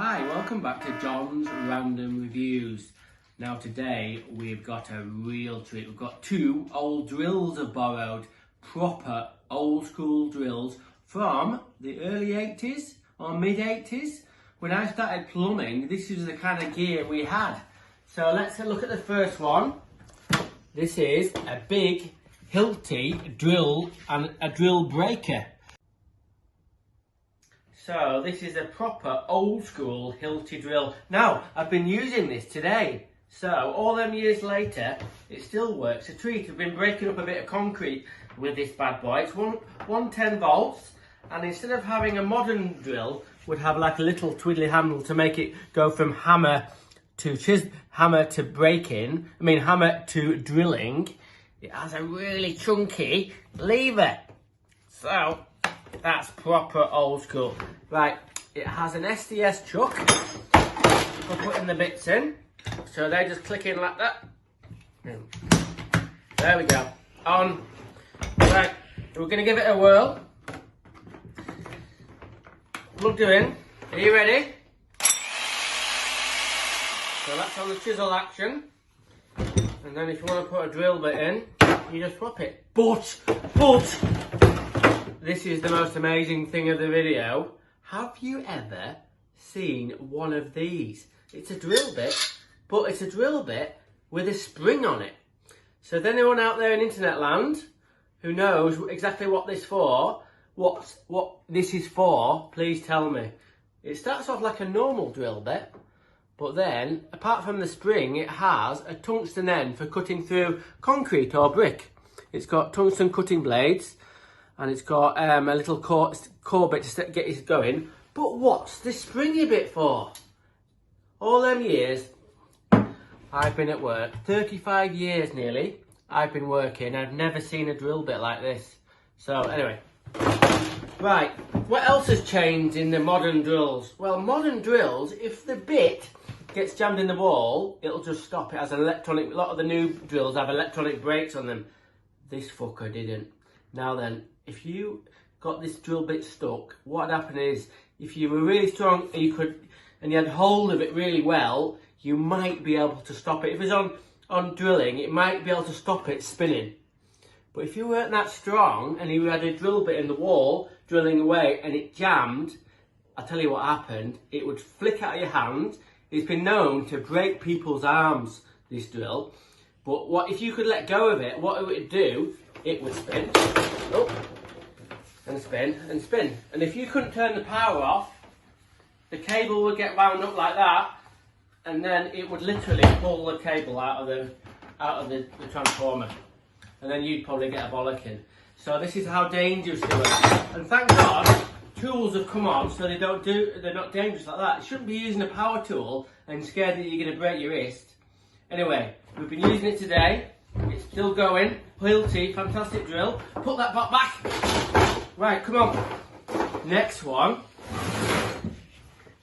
Hi, welcome back to John's Random Reviews. Now today we've got a real treat. We've got two old drills I've borrowed, proper old school drills from the early 80s or mid 80s. When I started plumbing, this is the kind of gear we had. So let's look at the first one. This is a big hilti drill and a drill breaker. So this is a proper old school hilti drill. Now, I've been using this today. So all them years later, it still works a treat. I've been breaking up a bit of concrete with this bad boy. It's 110 volts. And instead of having a modern drill, would have like a little twiddly handle to make it go from hammer to breaking. Hammer to drilling. It has a really chunky lever. So that's proper old school. Right, it has an SDS chuck for putting the bits in. So they just click in like that. There we go. On. Right, we're going to give it a whirl. Plugged you in. Are you ready? So that's on the chisel action. And then if you want to put a drill bit in, you just swap it. But, this is the most amazing thing of the video. Have you ever seen one of these? It's a drill bit, but it's a drill bit with a spring on it. So if anyone out there in internet land who knows exactly what this for, what this is for, please tell me. It starts off like a normal drill bit, but then, apart from the spring, it has a tungsten end for cutting through concrete or brick. It's got tungsten cutting blades, and it's got a little core bit to get it going. But what's the springy bit for? All them years I've been at work, 35 years nearly, I've been working, I've never seen a drill bit like this. So anyway, right, what else has changed in the modern drills? Well, modern drills, if the bit gets jammed in the wall, it'll just stop. It has an electronic, a lot of the new drills have electronic brakes on them. This fucker didn't. Now then, if you got this drill bit stuck, what happened is, if you were really strong and you had hold of it really well, you might be able to stop it. If it's on drilling, it might be able to stop it spinning. But if you weren't that strong and you had a drill bit in the wall, drilling away, and it jammed, I'll tell you what happened, it would flick out of your hand. It's been known to break people's arms, this drill. But if you could let go of it, what it would do, it would spin. Oh. And spin, and spin. And if you couldn't turn the power off, the cable would get wound up like that, and then it would literally pull the cable out of the transformer. And then you'd probably get a bollocking. So this is how dangerous they were. And thank God, tools have come on so they're not dangerous like that. You shouldn't be using a power tool and scared that you're going to break your wrist. Anyway, we've been using it today. It's still going. Hilti, fantastic drill. Put that back. Right, come on. Next one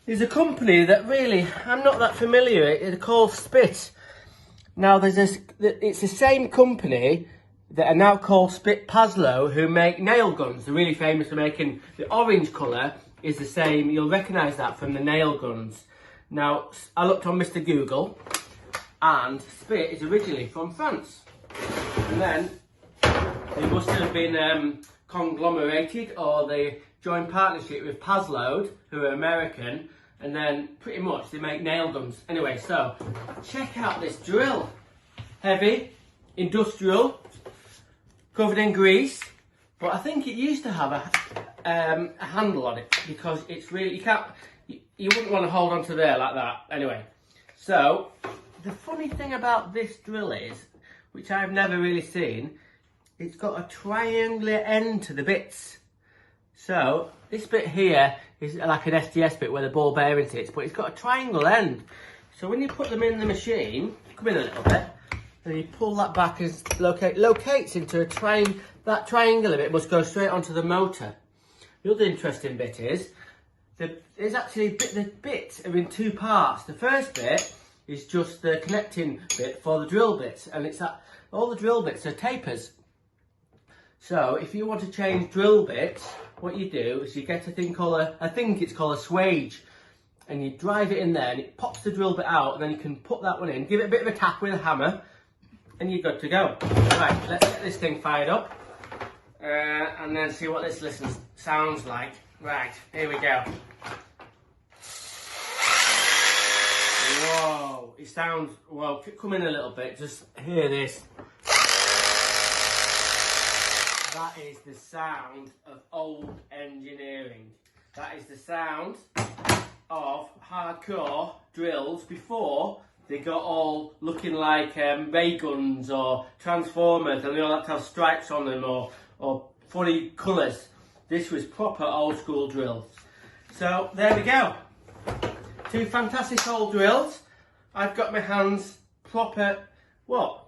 is a company that really I'm not that familiar with. It's called Spit. Now it's the same company that are now called Spit Paslow, who make nail guns. They're really famous for making the orange colour is the same. You'll recognise that from the nail guns. Now I looked on Mr. Google, and Spit is originally from France, and then they must have been conglomerated, or they joined partnership with Paslow, who are American, and then pretty much they make nail guns. Anyway, so check out this drill. Heavy, industrial, covered in grease, but I think it used to have a handle on it, because it's really, you wouldn't want to hold on to there like that. Anyway, so the funny thing about this drill is, which I've never really seen, it's got a triangular end to the bits. So this bit here is like an SDS bit where the ball bearing sits, but it's got a triangle end. So when you put them in the machine, come in a little bit, and you pull that back and locates into a that triangular bit must go straight onto the motor. The other interesting bit is, the bits are in two parts. The first bit is just the connecting bit for the drill bits, and it's that all the drill bits are tapers. So if you want to change drill bits, what you do is you get a thing called I think it's called a swage, and you drive it in there and it pops the drill bit out, and then you can put that one in, give it a bit of a tap with a hammer, and you're good to go. Right, let's get this thing fired up and then see what this sounds like. Right, here we go. Whoa, it sounds, well, come in a little bit, just hear this. That is the sound of old engineering. That is the sound of hardcore drills before they got all looking like ray guns or transformers, and they all had to have stripes on them or funny colours. This was proper old school drills. So there we go. Two fantastic old drills. I've got my hands proper, what?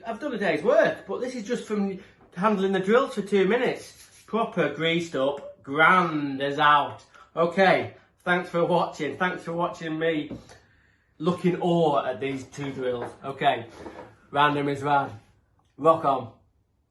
I've done a day's work, but this is just from handling the drills for 2 minutes. Proper greased up, grand as out. Okay, thanks for watching. Thanks for watching me look in awe at these two drills. Okay, random is rad. Rock on.